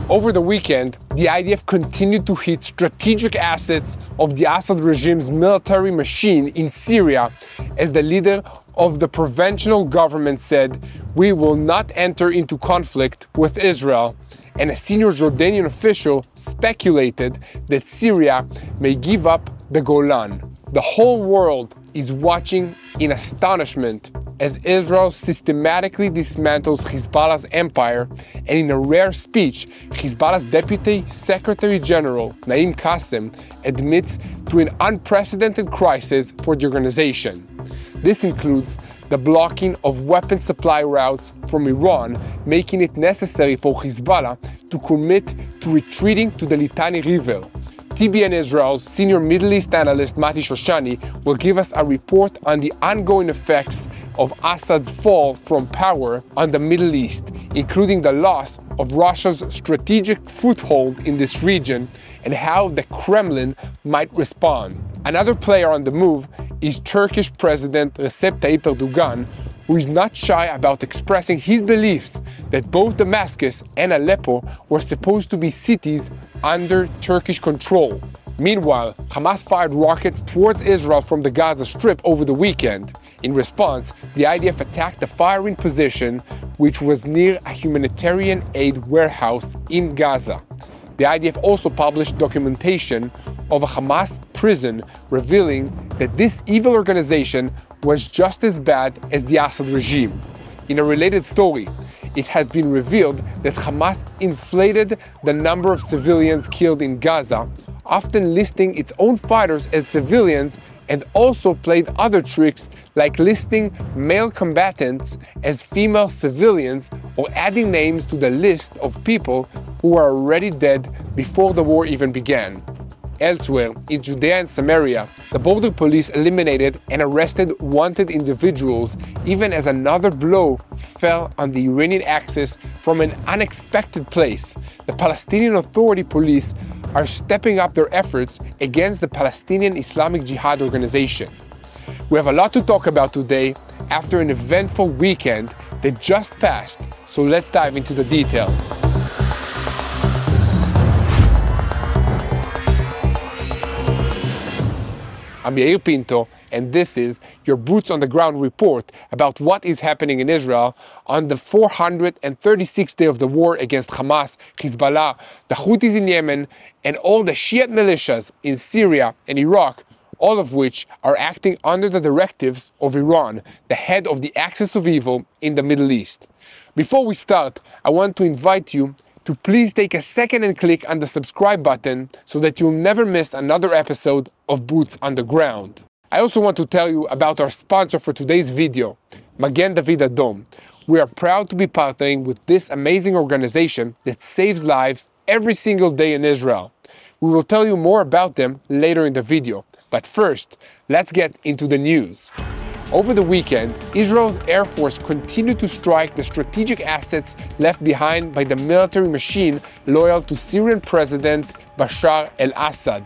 Over the weekend, the IDF continued to hit strategic assets of the Assad regime's military machine in Syria as the leader of the provisional government said, "We will not enter into conflict with Israel." And a senior Jordanian official speculated that Syria may give up the Golan. The whole world is watching in astonishment as Israel systematically dismantles Hezbollah's empire, and in a rare speech, Hezbollah's Deputy Secretary General, Naim Qassem, admits to an unprecedented crisis for the organization. This includes the blocking of weapon supply routes from Iran, making it necessary for Hezbollah to commit to retreating to the Litani River. TBN Israel's senior Middle East analyst Mati Shoshani will give us a report on the ongoing effects of Assad's fall from power on the Middle East, including the loss of Russia's strategic foothold in this region and how the Kremlin might respond. Another player on the move is Turkish President Recep Tayyip Erdogan, who is not shy about expressing his beliefs that both Damascus and Aleppo were supposed to be cities under Turkish control. Meanwhile, Hamas fired rockets towards Israel from the Gaza Strip over the weekend. In response, the IDF attacked a firing position which was near a humanitarian aid warehouse in Gaza. The IDF also published documentation of a Hamas prison revealing that this evil organization was just as bad as the Assad regime. In a related story, it has been revealed that Hamas inflated the number of civilians killed in Gaza, often listing its own fighters as civilians, and also played other tricks like listing male combatants as female civilians or adding names to the list of people who were already dead before the war even began. Elsewhere, in Judea and Samaria, the border police eliminated and arrested wanted individuals even as another blow fell on the Iranian axis from an unexpected place. The Palestinian Authority police are stepping up their efforts against the Palestinian Islamic Jihad organization. We have a lot to talk about today after an eventful weekend that just passed, so let's dive into the details. I'm Yair Pinto, and this is your Boots on the Ground report about what is happening in Israel on the 436th day of the war against Hamas, Hezbollah, the Houthis in Yemen, and all the Shiite militias in Syria and Iraq, all of which are acting under the directives of Iran, the head of the axis of evil in the Middle East. Before we start, I want to invite you to please take a second and click on the subscribe button so that you'll never miss another episode of Boots on the Ground. I also want to tell you about our sponsor for today's video, Magen David Adom. We are proud to be partnering with this amazing organization that saves lives every single day in Israel. We will tell you more about them later in the video. But first, let's get into the news. Over the weekend, Israel's Air Force continued to strike the strategic assets left behind by the military machine loyal to Syrian President Bashar al-Assad.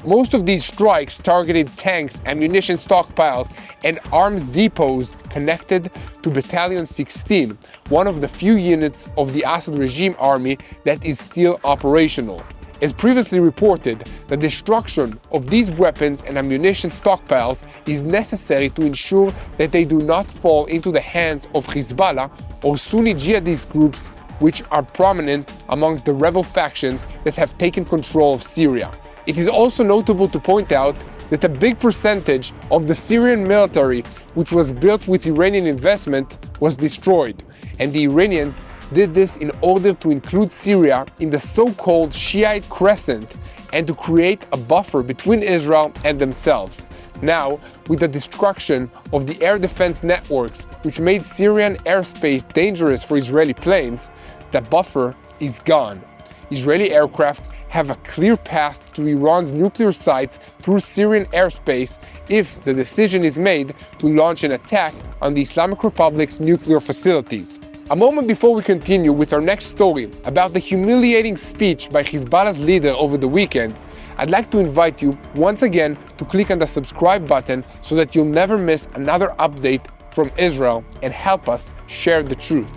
Most of these strikes targeted tanks, ammunition stockpiles, and arms depots connected to Battalion 16, one of the few units of the Assad regime army that is still operational. As previously reported, the destruction of these weapons and ammunition stockpiles is necessary to ensure that they do not fall into the hands of Hezbollah or Sunni jihadist groups which are prominent amongst the rebel factions that have taken control of Syria. It is also notable to point out that a big percentage of the Syrian military, which was built with Iranian investment, was destroyed, and the Iranians did this in order to include Syria in the so-called Shiite Crescent and to create a buffer between Israel and themselves. Now, with the destruction of the air defense networks, which made Syrian airspace dangerous for Israeli planes, the buffer is gone. Israeli aircraft have a clear path to Iran's nuclear sites through Syrian airspace if the decision is made to launch an attack on the Islamic Republic's nuclear facilities. A moment before we continue with our next story about the humiliating speech by Hezbollah's leader over the weekend, I'd like to invite you once again to click on the subscribe button so that you'll never miss another update from Israel and help us share the truth.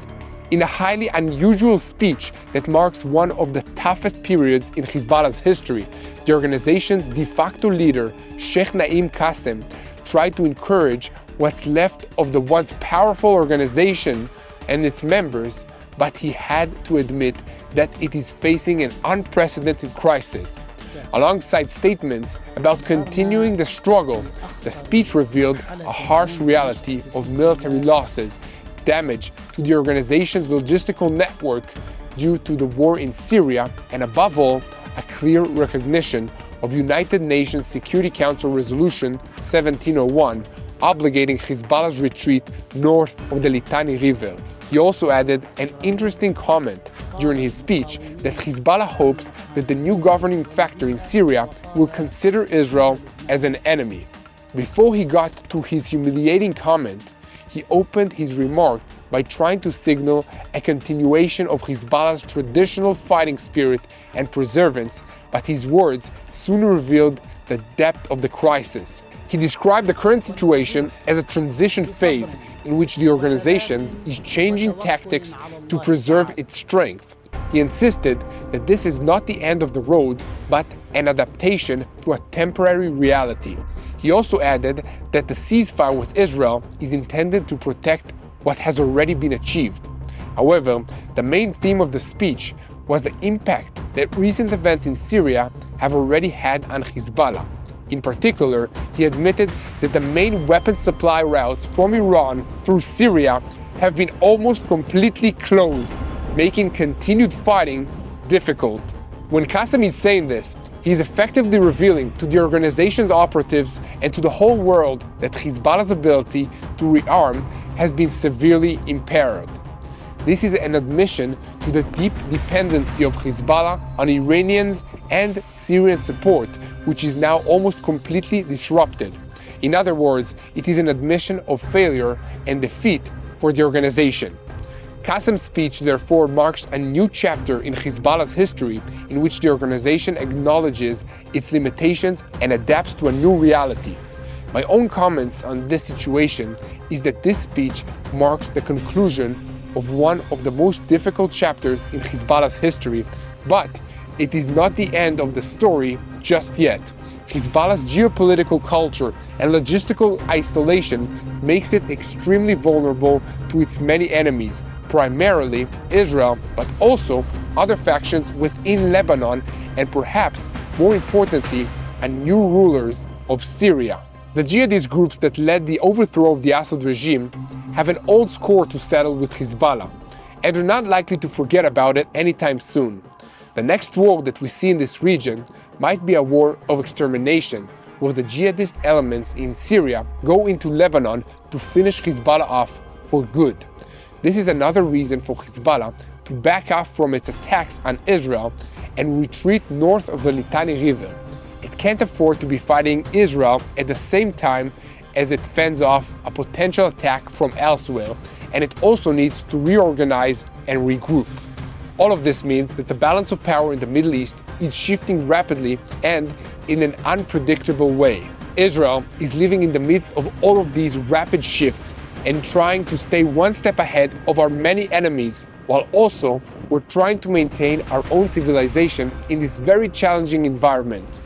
In a highly unusual speech that marks one of the toughest periods in Hezbollah's history, the organization's de facto leader, Sheikh Naim Qassem, tried to encourage what's left of the once powerful organization and its members, but he had to admit that it is facing an unprecedented crisis. Alongside statements about continuing the struggle, the speech revealed a harsh reality of military losses, damage to the organization's logistical network due to the war in Syria, and above all, a clear recognition of United Nations Security Council Resolution 1701, obligating Hezbollah's retreat north of the Litani River. He also added an interesting comment during his speech that Hezbollah hopes that the new governing factor in Syria will consider Israel as an enemy. Before he got to his humiliating comment, he opened his remark by trying to signal a continuation of Hezbollah's traditional fighting spirit and perseverance, but his words soon revealed the depth of the crisis. He described the current situation as a transition phase in which the organization is changing tactics to preserve its strength. He insisted that this is not the end of the road, but an adaptation to a temporary reality. He also added that the ceasefire with Israel is intended to protect what has already been achieved. However, the main theme of the speech was the impact that recent events in Syria have already had on Hezbollah. In particular, he admitted that the main weapons supply routes from Iran through Syria have been almost completely closed, making continued fighting difficult. When Qassem is saying this, he is effectively revealing to the organization's operatives and to the whole world that Hezbollah's ability to rearm has been severely impaired. This is an admission to the deep dependency of Hezbollah on Iranians and Syrian support, which is now almost completely disrupted. In other words, it is an admission of failure and defeat for the organization. Qassem's speech therefore marks a new chapter in Hezbollah's history in which the organization acknowledges its limitations and adapts to a new reality. My own comments on this situation is that this speech marks the conclusion of one of the most difficult chapters in Hezbollah's history, but it is not the end of the story just yet. Hezbollah's geopolitical culture and logistical isolation makes it extremely vulnerable to its many enemies, primarily Israel, but also other factions within Lebanon, and perhaps more importantly, a new rulers of Syria. The jihadist groups that led the overthrow of the Assad regime have an old score to settle with Hezbollah, and are not likely to forget about it anytime soon. The next war that we see in this region might be a war of extermination, where the jihadist elements in Syria go into Lebanon to finish Hezbollah off for good. This is another reason for Hezbollah to back off from its attacks on Israel and retreat north of the Litani River. It can't afford to be fighting Israel at the same time as it fends off a potential attack from elsewhere, and it also needs to reorganize and regroup. All of this means that the balance of power in the Middle East is shifting rapidly and in an unpredictable way. Israel is living in the midst of all of these rapid shifts and trying to stay one step ahead of our many enemies, while also we're trying to maintain our own civilization in this very challenging environment.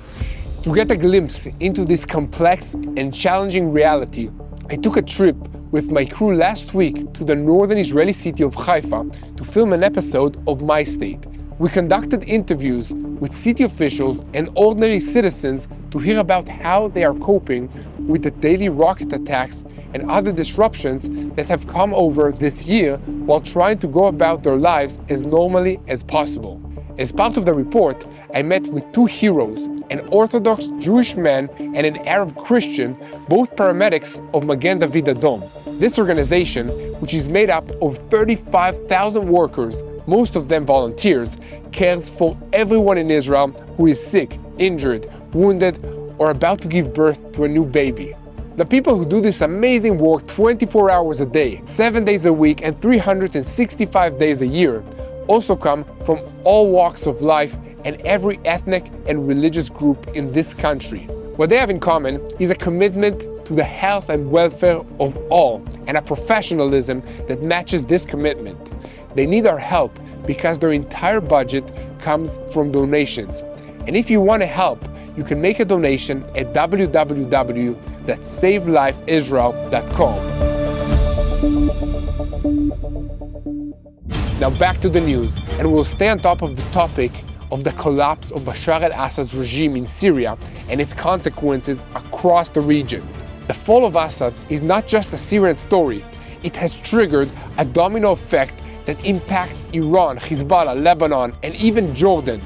To get a glimpse into this complex and challenging reality, I took a trip with my crew last week to the northern Israeli city of Haifa to film an episode of My State. We conducted interviews with city officials and ordinary citizens to hear about how they are coping with the daily rocket attacks and other disruptions that have come over this year while trying to go about their lives as normally as possible. As part of the report, I met with two heroes, an Orthodox Jewish man and an Arab Christian, both paramedics of Magen David Adom. This organization, which is made up of 35,000 workers, most of them volunteers, cares for everyone in Israel who is sick, injured, wounded, or about to give birth to a new baby. The people who do this amazing work 24 hours a day, 7 days a week, and 365 days a year also come from all walks of life and every ethnic and religious group in this country. What they have in common is a commitment to the health and welfare of all, and a professionalism that matches this commitment. They need our help because their entire budget comes from donations. And if you want to help, you can make a donation at www.savelifeisrael.com. Now back to the news, and we'll stay on top of the topic of the collapse of Bashar al-Assad's regime in Syria and its consequences across the region. The fall of Assad is not just a Syrian story, it has triggered a domino effect that impacts Iran, Hezbollah, Lebanon, and even Jordan.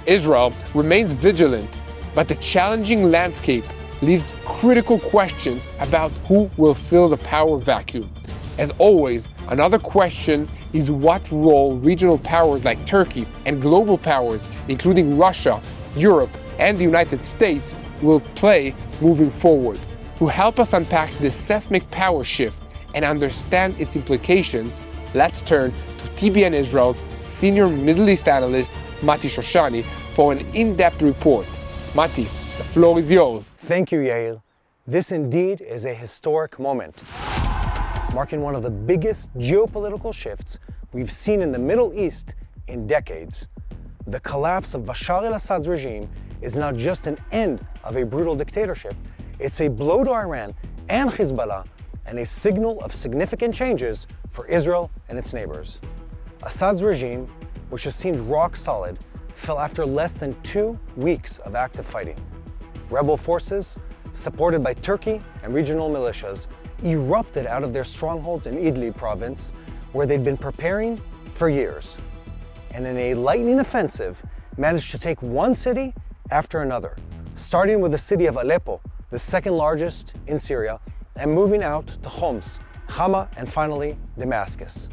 Israel remains vigilant, but the challenging landscape leaves critical questions about who will fill the power vacuum. As always, another question is what role regional powers like Turkey and global powers, including Russia, Europe, and the United States, will play moving forward. To help us unpack this seismic power shift and understand its implications, let's turn to TBN Israel's senior Middle East analyst, Mati Shoshani, for an in-depth report. Mati, the floor is yours. Thank you, Yair. This indeed is a historic moment, marking one of the biggest geopolitical shifts we've seen in the Middle East in decades. The collapse of Bashar al-Assad's regime is not just an end of a brutal dictatorship, it's a blow to Iran and Hezbollah and a signal of significant changes for Israel and its neighbors. Assad's regime, which has seemed rock solid, fell after less than 2 weeks of active fighting. Rebel forces, supported by Turkey and regional militias, erupted out of their strongholds in Idlib province, where they'd been preparing for years, and in a lightning offensive managed to take one city after another, starting with the city of Aleppo, the second largest in Syria, and moving out to Homs, Hama, and finally Damascus.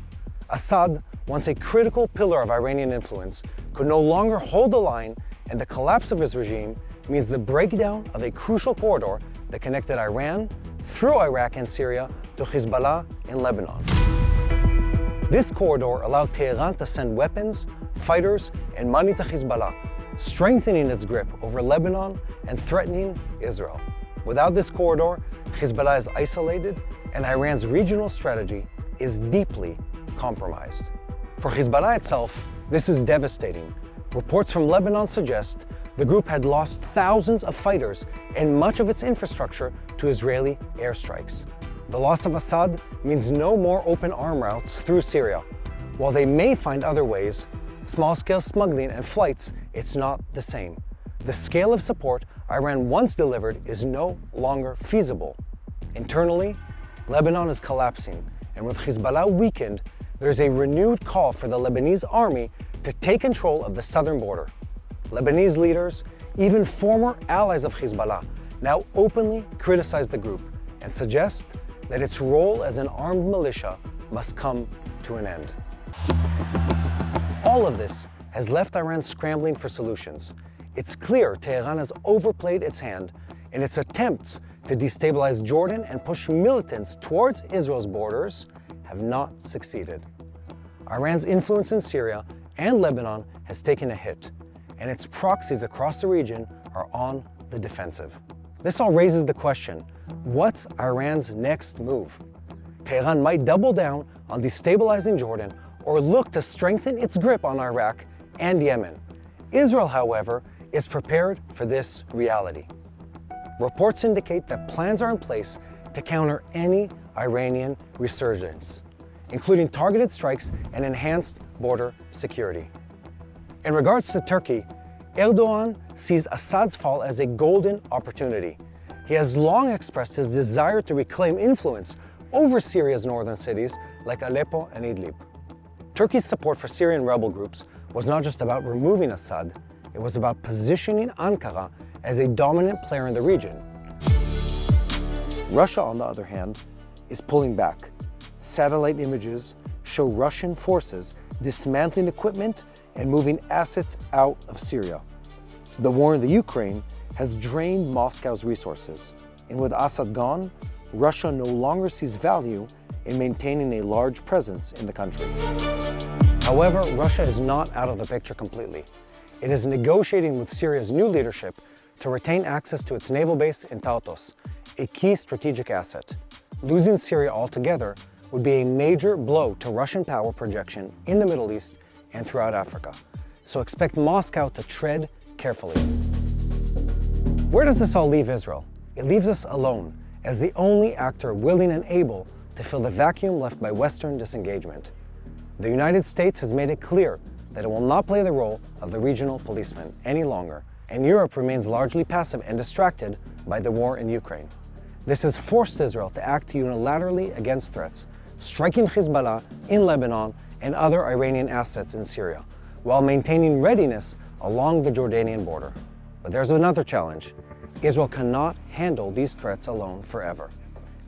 Assad, once a critical pillar of Iranian influence, could no longer hold the line, and the collapse of his regime means the breakdown of a crucial corridor that connected Iran through Iraq and Syria to Hezbollah in Lebanon. This corridor allowed Tehran to send weapons, fighters, and money to Hezbollah, strengthening its grip over Lebanon and threatening Israel. Without this corridor, Hezbollah is isolated, and Iran's regional strategy is deeply compromised. For Hezbollah itself, this is devastating. Reports from Lebanon suggest the group had lost thousands of fighters and much of its infrastructure to Israeli airstrikes. The loss of Assad means no more open arm routes through Syria. While they may find other ways, small-scale smuggling and flights, it's not the same. The scale of support Iran once delivered is no longer feasible. Internally, Lebanon is collapsing, and with Hezbollah weakened, there's a renewed call for the Lebanese army to take control of the southern border. Lebanese leaders, even former allies of Hezbollah, now openly criticize the group and suggest that its role as an armed militia must come to an end. All of this has left Iran scrambling for solutions. It's clear Tehran has overplayed its hand in its attempts to destabilize Jordan and push militants towards Israel's borders have not succeeded. Iran's influence in Syria and Lebanon has taken a hit, and its proxies across the region are on the defensive. This all raises the question, what's Iran's next move? Tehran might double down on destabilizing Jordan or look to strengthen its grip on Iraq and Yemen. Israel, however, is prepared for this reality. Reports indicate that plans are in place to counter any Iranian resurgence, including targeted strikes and enhanced border security. In regards to Turkey, Erdogan sees Assad's fall as a golden opportunity. He has long expressed his desire to reclaim influence over Syria's northern cities like Aleppo and Idlib. Turkey's support for Syrian rebel groups was not just about removing Assad, it was about positioning Ankara as a dominant player in the region. Russia, on the other hand, is pulling back. Satellite images show Russian forces dismantling equipment and moving assets out of Syria. The war in the Ukraine has drained Moscow's resources, and with Assad gone, Russia no longer sees value in maintaining a large presence in the country. However, Russia is not out of the picture completely. It is negotiating with Syria's new leadership to retain access to its naval base in Tartus, a key strategic asset. Losing Syria altogether would be a major blow to Russian power projection in the Middle East and throughout Africa. So expect Moscow to tread carefully. Where does this all leave Israel? It leaves us alone as the only actor willing and able to fill the vacuum left by Western disengagement. The United States has made it clear that it will not play the role of the regional policeman any longer, and Europe remains largely passive and distracted by the war in Ukraine. This has forced Israel to act unilaterally against threats, striking Hezbollah in Lebanon and other Iranian assets in Syria, while maintaining readiness along the Jordanian border. But there's another challenge. Israel cannot handle these threats alone forever.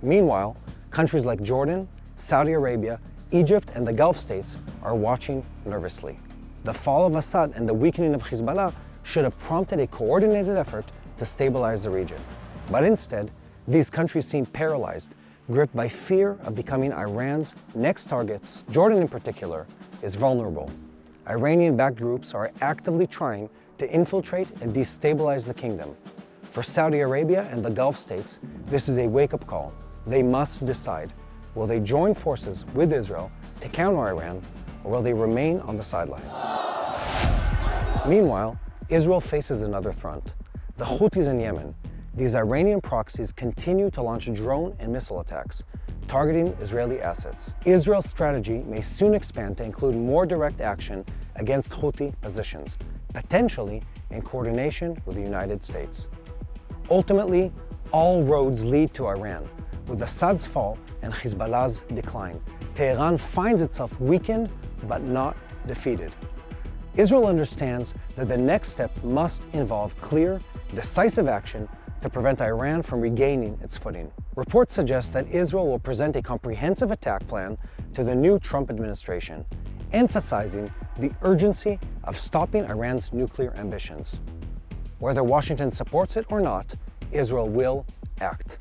Meanwhile, countries like Jordan, Saudi Arabia, Egypt, and the Gulf states are watching nervously. The fall of Assad and the weakening of Hezbollah should have prompted a coordinated effort to stabilize the region. But instead, these countries seem paralyzed, gripped by fear of becoming Iran's next targets. Jordan in particular is vulnerable. Iranian-backed groups are actively trying to infiltrate and destabilize the kingdom. For Saudi Arabia and the Gulf states, this is a wake-up call. They must decide, will they join forces with Israel to counter Iran, or will they remain on the sidelines? Meanwhile, Israel faces another front. The Houthis in Yemen. These Iranian proxies continue to launch drone and missile attacks, targeting Israeli assets. Israel's strategy may soon expand to include more direct action against Houthi positions, potentially in coordination with the United States. Ultimately, all roads lead to Iran. With Assad's fall and Hezbollah's decline, Tehran finds itself weakened but not defeated. Israel understands that the next step must involve clear, decisive action to prevent Iran from regaining its footing. Reports suggest that Israel will present a comprehensive attack plan to the new Trump administration, emphasizing the urgency of stopping Iran's nuclear ambitions. Whether Washington supports it or not, Israel will act.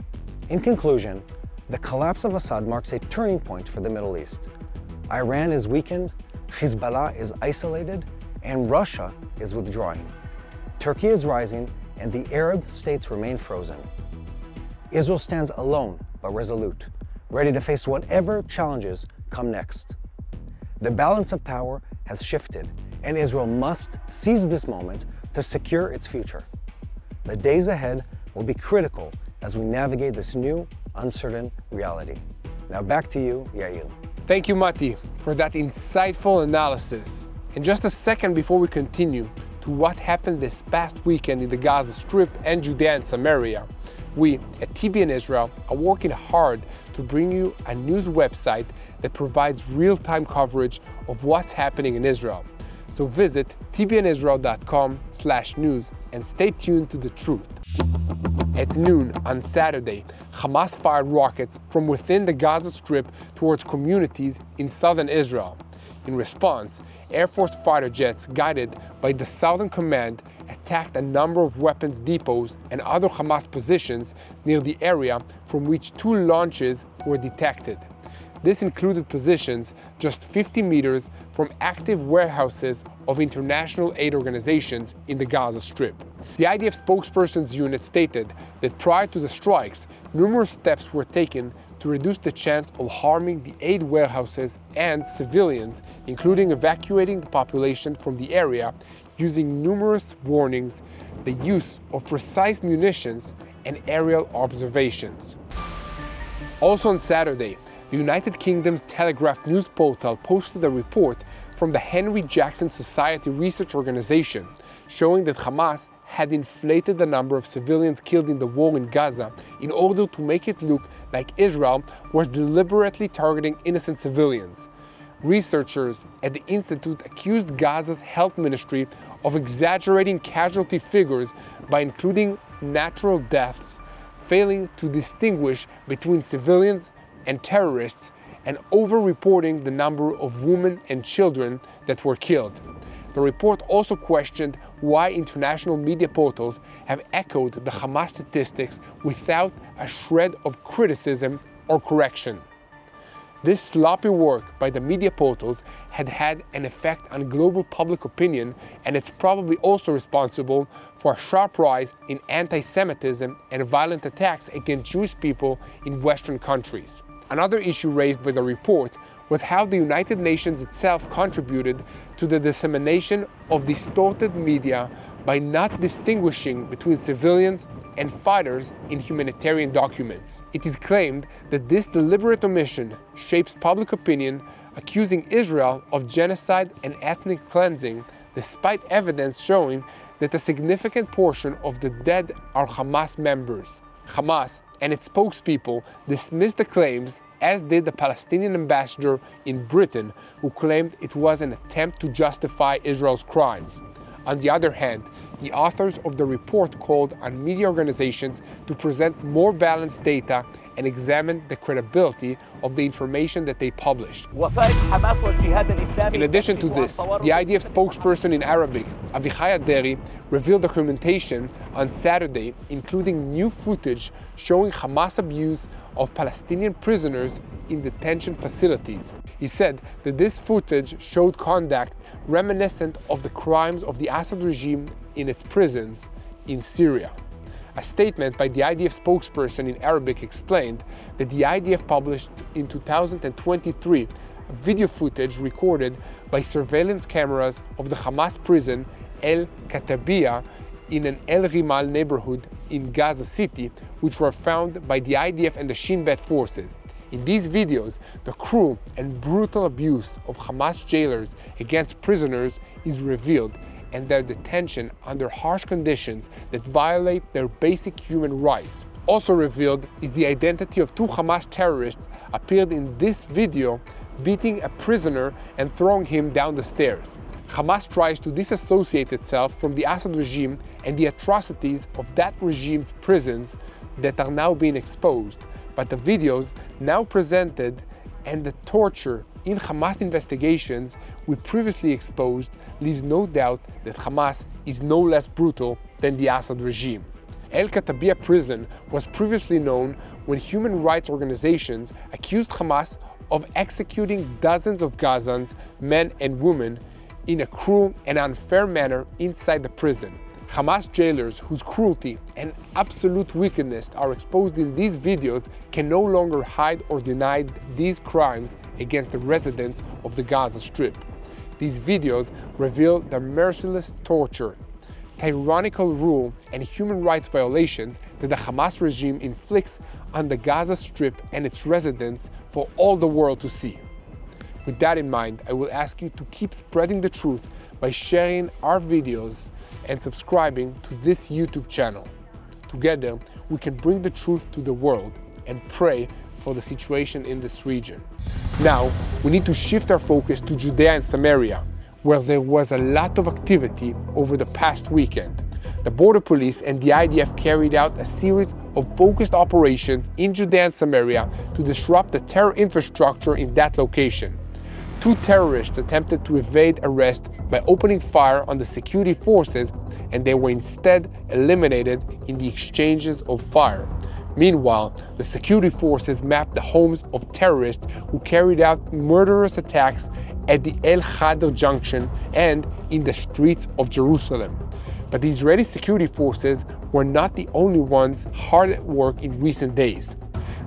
In conclusion, the collapse of Assad marks a turning point for the Middle East. Iran is weakened, Hezbollah is isolated, and Russia is withdrawing. Turkey is rising, and the Arab states remain frozen. Israel stands alone but resolute, ready to face whatever challenges come next. The balance of power has shifted, and Israel must seize this moment to secure its future. The days ahead will be critical as we navigate this new, uncertain reality. Now back to you, Yair. Thank you, Mati, for that insightful analysis. In just a second before we continue to what happened this past weekend in the Gaza Strip and Judea and Samaria, we at TBN Israel are working hard to bring you a news website that provides real-time coverage of what's happening in Israel. So visit tbnisrael.com/news and stay tuned to the truth. At noon on Saturday, Hamas fired rockets from within the Gaza Strip towards communities in southern Israel. In response, Air Force fighter jets guided by the Southern Command attacked a number of weapons depots and other Hamas positions near the area from which 2 launches were detected. This included positions just 50 meters from active warehouses of international aid organizations in the Gaza Strip. The IDF spokesperson's unit stated that prior to the strikes, numerous steps were taken to reduce the chance of harming the aid warehouses and civilians, including evacuating the population from the area using numerous warnings, the use of precise munitions, and aerial observations. Also on Saturday, the United Kingdom's Telegraph news portal posted a report from the Henry Jackson Society Research Organization showing that Hamas had inflated the number of civilians killed in the war in Gaza in order to make it look like Israel was deliberately targeting innocent civilians. Researchers at the Institute accused Gaza's health ministry of exaggerating casualty figures by including natural deaths, failing to distinguish between civilians and terrorists, and over-reporting the number of women and children that were killed. The report also questioned why international media portals have echoed the Hamas statistics without a shred of criticism or correction. This sloppy work by the media portals had an effect on global public opinion, and it's probably also responsible for a sharp rise in anti-Semitism and violent attacks against Jewish people in Western countries. Another issue raised by the report was how the United Nations itself contributed to the dissemination of distorted media by not distinguishing between civilians and fighters in humanitarian documents. It is claimed that this deliberate omission shapes public opinion, accusing Israel of genocide and ethnic cleansing, despite evidence showing that a significant portion of the dead are Hamas members. Hamas and its spokespeople dismissed the claims, as did the Palestinian ambassador in Britain, who claimed it was an attempt to justify Israel's crimes. On the other hand, the authors of the report called on media organizations to present more balanced data and examine the credibility of the information that they published. In addition to this, the IDF spokesperson in Arabic, Avichai Aderi, revealed documentation on Saturday, including new footage showing Hamas abuse of Palestinian prisoners in detention facilities. He said that this footage showed conduct reminiscent of the crimes of the Assad regime in its prisons in Syria. A statement by the IDF spokesperson in Arabic explained that the IDF published in 2023 video footage recorded by surveillance cameras of the Hamas prison El Katabiya in an El Rimal neighborhood in Gaza City, which were found by the IDF and the Shin Bet forces. In these videos, the cruel and brutal abuse of Hamas jailers against prisoners is revealed, and their detention under harsh conditions that violate their basic human rights. Also revealed is the identity of two Hamas terrorists appeared in this video, beating a prisoner and throwing him down the stairs. Hamas tries to disassociate itself from the Assad regime and the atrocities of that regime's prisons that are now being exposed, but the videos now presented and the torture in Hamas investigations we previously exposed leaves no doubt that Hamas is no less brutal than the Assad regime. El Katabiya prison was previously known when human rights organizations accused Hamas of executing dozens of Gazans, men and women, in a cruel and unfair manner inside the prison. Hamas jailers whose cruelty and absolute wickedness are exposed in these videos can no longer hide or deny these crimes against the residents of the Gaza Strip. These videos reveal the merciless torture, tyrannical rule, and human rights violations that the Hamas regime inflicts on the Gaza Strip and its residents for all the world to see. With that in mind, I will ask you to keep spreading the truth by sharing our videos and subscribing to this YouTube channel. Together, we can bring the truth to the world and pray for the situation in this region. Now, we need to shift our focus to Judea and Samaria, where there was a lot of activity over the past weekend. The border police and the IDF carried out a series of focused operations in Judea and Samaria to disrupt the terror infrastructure in that location. Two terrorists attempted to evade arrest by opening fire on the security forces, and they were instead eliminated in the exchanges of fire. Meanwhile, the security forces mapped the homes of terrorists who carried out murderous attacks at the El Khadr junction and in the streets of Jerusalem. But the Israeli security forces were not the only ones hard at work in recent days.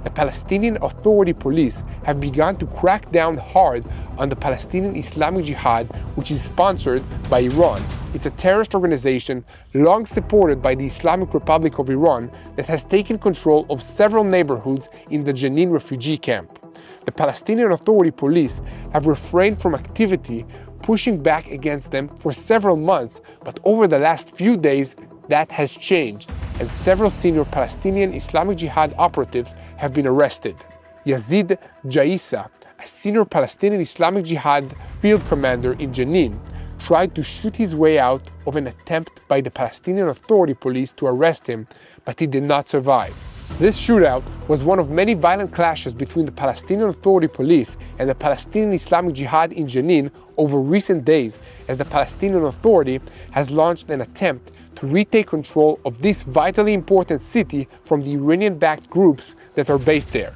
The Palestinian Authority police have begun to crack down hard on the Palestinian Islamic Jihad, which is sponsored by Iran. It's a terrorist organization long supported by the Islamic Republic of Iran that has taken control of several neighborhoods in the Jenin refugee camp. The Palestinian Authority police have refrained from activity, pushing back against them for several months, but over the last few days, that has changed, and several senior Palestinian Islamic Jihad operatives have been arrested. Yazid Jaissa, a senior Palestinian Islamic Jihad field commander in Jenin, tried to shoot his way out of an attempt by the Palestinian Authority police to arrest him, but he did not survive. This shootout was one of many violent clashes between the Palestinian Authority police and the Palestinian Islamic Jihad in Jenin over recent days, as the Palestinian Authority has launched an attempt to retake control of this vitally important city from the Iranian-backed groups that are based there.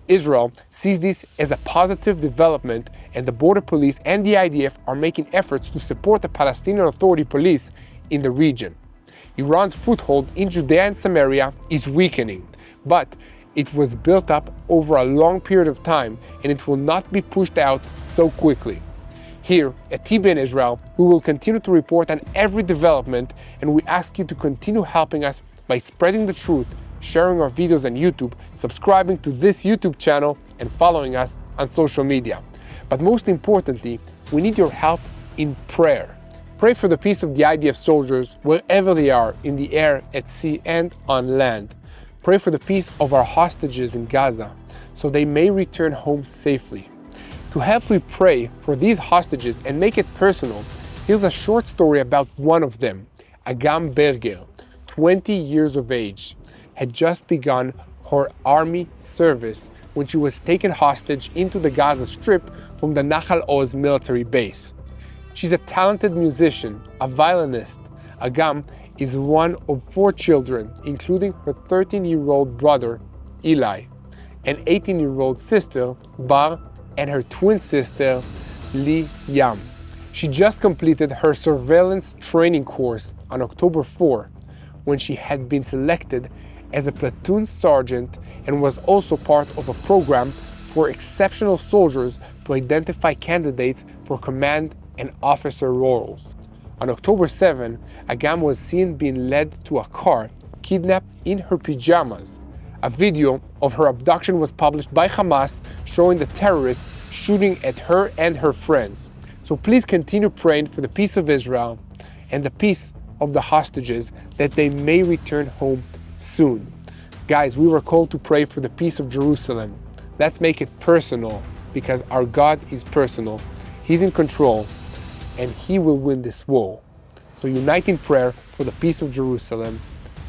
Israel sees this as a positive development, and the border police and the IDF are making efforts to support the Palestinian Authority police in the region. Iran's foothold in Judea and Samaria is weakening, but It was built up over a long period of time, and it will not be pushed out so quickly. Here at TBN Israel, we will continue to report on every development, and we ask you to continue helping us by spreading the truth, sharing our videos on YouTube, subscribing to this YouTube channel, and following us on social media. But most importantly, we need your help in prayer. Pray for the peace of the IDF soldiers wherever they are, in the air, at sea, and on land. Pray for the peace of our hostages in Gaza, so they may return home safely. To help we pray for these hostages and make it personal, here's a short story about one of them. Agam Berger, 20 years of age, had just begun her army service when she was taken hostage into the Gaza Strip from the Nahal Oz military base. She's a talented musician, a violinist. Agam is one of 4 children, including her 13-year-old brother, Eli, an 18-year-old sister, Bar, and her twin sister, Li Yam. She just completed her surveillance training course on October 4, when she had been selected as a platoon sergeant and was also part of a program for exceptional soldiers to identify candidates for command and officer roles. On October 7, Agam was seen being led to a car, kidnapped in her pajamas. A video of her abduction was published by Hamas, showing the terrorists shooting at her and her friends. So please continue praying for the peace of Israel and the peace of the hostages, that they may return home soon. Guys, we were called to pray for the peace of Jerusalem. Let's make it personal, because our God is personal. He's in control, and He will win this war. So unite in prayer for the peace of Jerusalem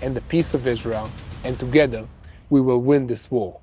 and the peace of Israel, and together we will win this war.